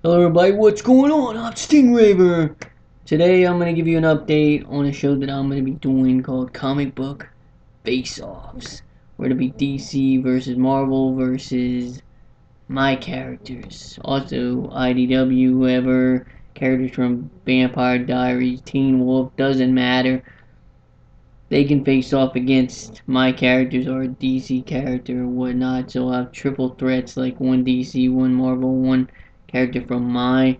Hello everybody, what's going on? I'm Stingraver. Today I'm going to give you an update on a show that I'm going to be doing called Comic Book Face-Offs. Where it'll be DC versus Marvel versus my characters. Also IDW, whoever, characters from Vampire Diaries, Teen Wolf, doesn't matter. They can face off against my characters or a DC character or whatnot. So I'll have triple threats like one DC, one Marvel, one character from my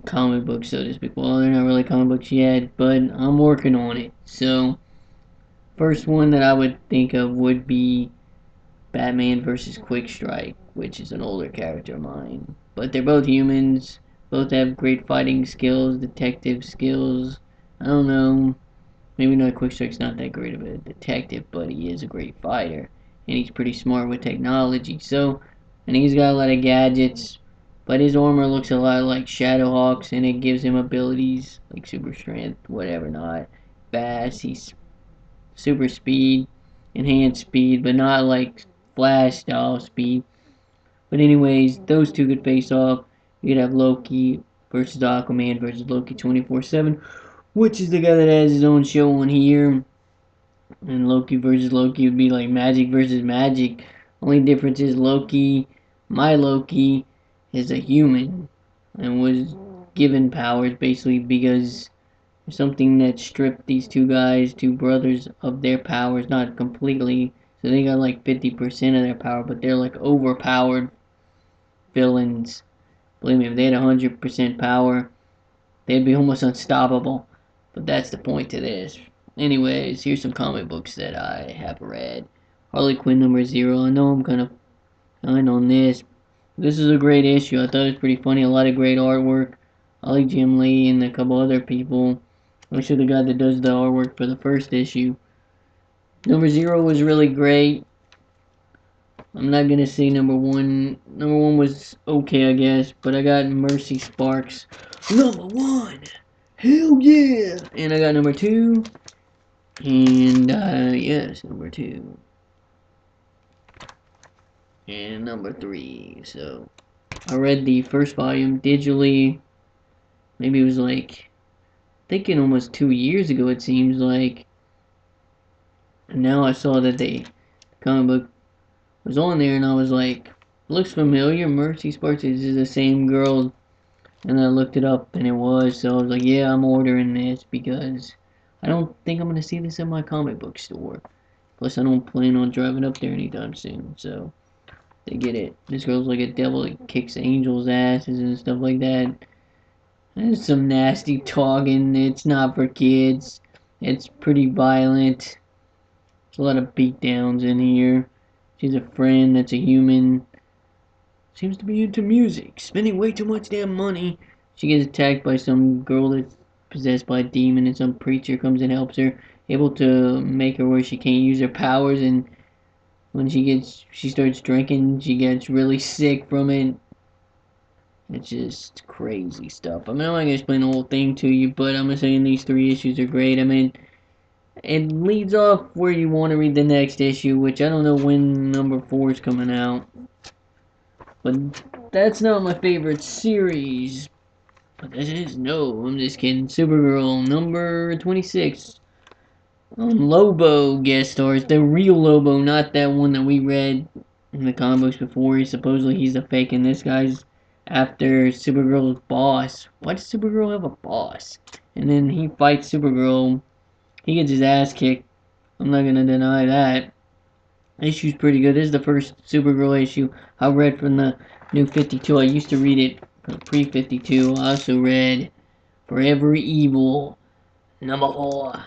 comic books, so to speak. Well, they're not really comic books yet, but I'm working on it. So, first one that I would think of would be Batman versus Quick Strike, which is an older character of mine. But they're both humans, both have great fighting skills, detective skills. I don't know, maybe not Quick Strike's not that great of a detective, but he is a great fighter. And he's pretty smart with technology. So, and he's got a lot of gadgets, but his armor looks a lot like Shadowhawk's, and it gives him abilities like super strength, whatever not. Fast, he's super speed, enhanced speed, but not like Flash style speed. But anyways, those two could face off. You could have Loki versus Aquaman versus Loki 24/7, which is the guy that has his own show on here. And Loki versus Loki would be like Magic versus Magic. Only difference is my Loki, is a human and was given powers basically because something that stripped these two brothers, of their powers, not completely. So they got like 50% of their power, but they're like overpowered villains. Believe me, if they had 100% power, they'd be almost unstoppable. But that's the point to this. Anyways, here's some comic books that I have read. Harley Quinn number 0. I know I'm kind of behind on this. This is a great issue. I thought it was pretty funny. A lot of great artwork. I like Jim Lee and a couple other people. Actually, the guy that does the artwork for the first issue. Number 0 was really great. I'm not gonna say number 1. Number 1 was okay, I guess, but I got Mercy Sparx number 1. Hell yeah! And I got number 2. And yes, number 2. And number 3. So I read the first volume digitally. Maybe it was like, thinking almost 2 years ago, it seems like. And now I saw that the comic book was on there, and I was like, looks familiar. Mercy Sparx is the same girl. And I looked it up, and it was. So I was like, yeah, I'm ordering this because I don't think I'm gonna see this at my comic book store. Plus, I don't plan on driving up there anytime soon. So they get it. This girl's like a devil that kicks angels' asses and stuff like that. There's some nasty talking. It's not for kids. It's pretty violent. There's a lot of beatdowns in here. She's a friend that's a human. Seems to be into music. Spending way too much damn money. She gets attacked by some girl that's possessed by a demon, and some preacher comes and helps her. Able to make her where she can't use her powers, and when she starts drinking, she gets really sick from it. It's just crazy stuff. I mean, I'm not gonna explain the whole thing to you, but I'm just saying these 3 issues are great. I mean, it leads off where you want to read the next issue, which I don't know when number 4 is coming out. But that's not my favorite series. But this is, no, I'm just kidding. Supergirl number 26. Lobo guest stars. The real Lobo, not that one that we read in the comic books before. Supposedly he's a fake, and this guy's after Supergirl's boss. Why does Supergirl have a boss? And then he fights Supergirl. He gets his ass kicked. I'm not gonna deny that. The issue's pretty good. This is the first Supergirl issue I read from the new 52. I used to read it from pre-52. I also read Forever Evil number 4.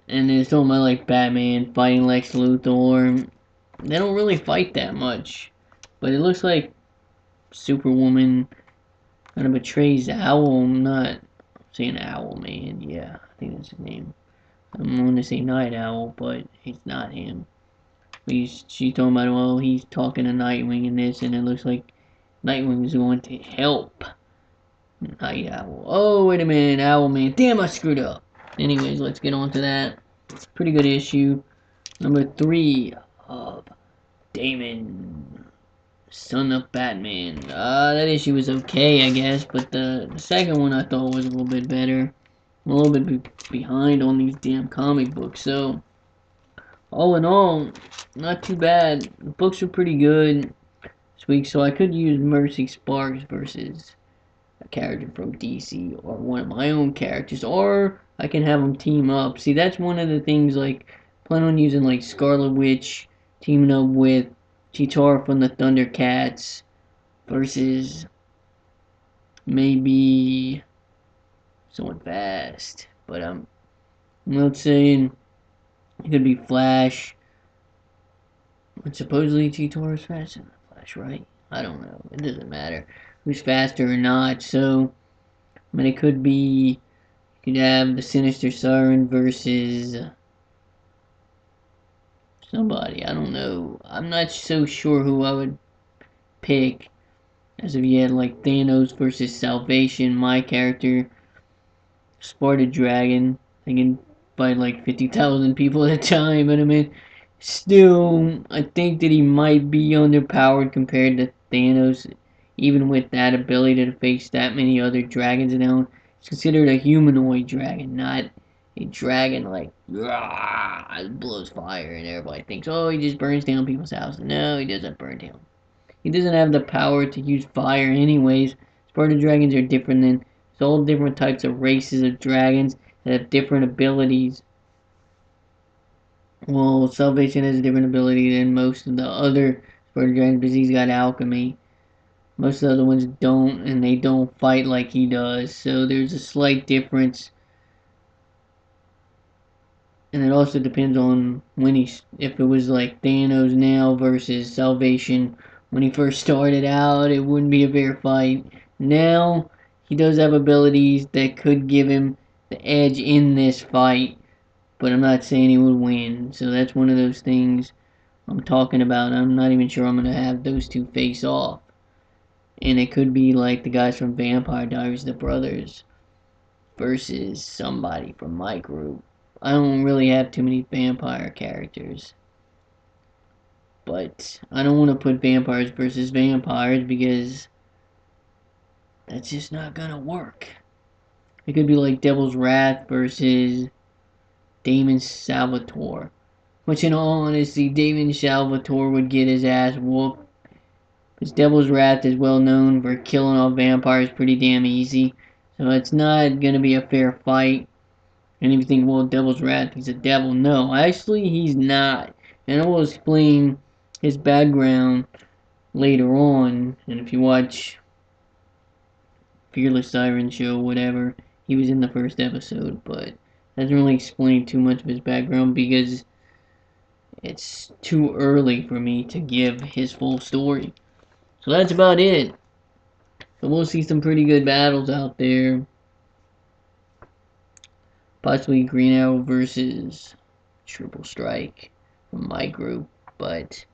And it's talking about like Batman fighting Lex Luthor. They don't really fight that much. But it looks like Superwoman kind of betrays Owl. I'm not saying Owlman. Yeah, I think that's his name. I'm going to say Night Owl, but it's not him. She's talking about, well, he's talking to Nightwing and this, and it looks like Nightwing is going to help Night Owl. Oh, wait a minute, Owlman. Damn, I screwed up. Anyways, let's get on to that. It's a pretty good issue. Number 3 of Damon. Son of Batman. That issue was okay, I guess, but the second one I thought was a little bit better. I'm a little bit behind on these damn comic books, so all in all, not too bad. The books were pretty good this week, so I could use Mercy Sparx versus a character from DC or one of my own characters, or I can have them team up. See, that's one of the things, like, plan on using, like, Scarlet Witch teaming up with Cheetara from the Thundercats versus maybe someone fast. But I'm not saying it could be Flash. But supposedly Cheetara's faster than Flash, right? I don't know. It doesn't matter who's faster or not. So, I mean, it could be, you could have the Sinister Siren versus somebody. I don't know. I'm not so sure who I would pick as of yet. Like Thanos versus Salvation. My character, Sparta Dragon. I can fight like 50,000 people at a time. But I mean, still, I think that he might be underpowered compared to Thanos. Even with that ability to face that many other dragons now, it's considered a humanoid dragon, not a dragon like blows fire and everybody thinks, oh, he just burns down people's houses. No, he doesn't burn down. He doesn't have the power to use fire anyways. Sparta dragons are different than, it's all different types of races of dragons that have different abilities. Well, Salvation has a different ability than most of the other Sparta dragons because he's got alchemy. Most of the other ones don't, and they don't fight like he does. So there's a slight difference. And it also depends on when if it was like Thanos now versus Salvation when he first started out, it wouldn't be a fair fight. Now, he does have abilities that could give him the edge in this fight, but I'm not saying he would win. So that's one of those things I'm talking about. I'm not even sure I'm going to have those two face off. And it could be like the guys from Vampire Diaries, the brothers, versus somebody from my group. I don't really have too many vampire characters. But I don't want to put vampires versus vampires because that's just not going to work. It could be like Devil's Wrath versus Damon Salvatore. Which in all honesty, Damon Salvatore would get his ass whooped. Because Devil's Wrath is well known for killing all vampires pretty damn easy. So it's not going to be a fair fight. And if you think, well, Devil's Wrath, he's a devil. No, actually, he's not. And I will explain his background later on. And if you watch Fearless Siren Show, whatever, he was in the first episode. But doesn't really explain too much of his background because it's too early for me to give his full story. So that's about it. So we'll see some pretty good battles out there. Possibly Green Arrow versus Triple Strike from my group, but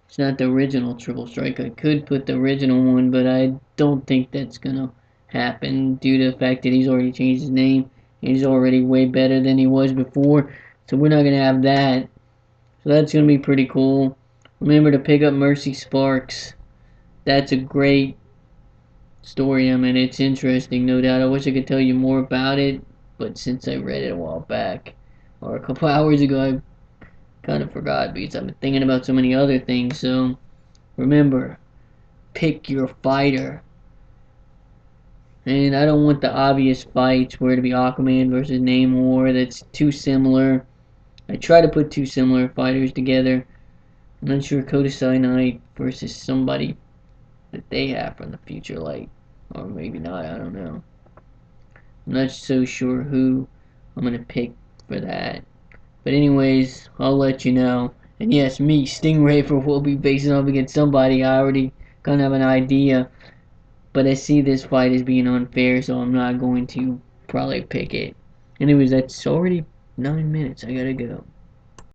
it's not the original Triple Strike. I could put the original one, but I don't think that's gonna happen due to the fact that he's already changed his name. He's already way better than he was before, so we're not gonna have that. So that's gonna be pretty cool. Remember to pick up Mercy Sparx. That's a great story. I mean, it's interesting, no doubt. I wish I could tell you more about it, but since I read it a while back, or a couple hours ago, I kind of forgot because I've been thinking about so many other things. So remember, pick your fighter. And I don't want the obvious fights where to be Aquaman versus Namor. That's too similar. I try to put two similar fighters together. I'm not sure Kodasai Knight versus somebody that they have from the future, like, or maybe not. I don't know. I'm not so sure who I'm gonna pick for that. But anyways, I'll let you know. And yes, me, Stingray, will be facing off against somebody. I already kind of have an idea. But I see this fight as being unfair, so I'm not going to probably pick it. Anyways, that's already 9 minutes. I gotta go.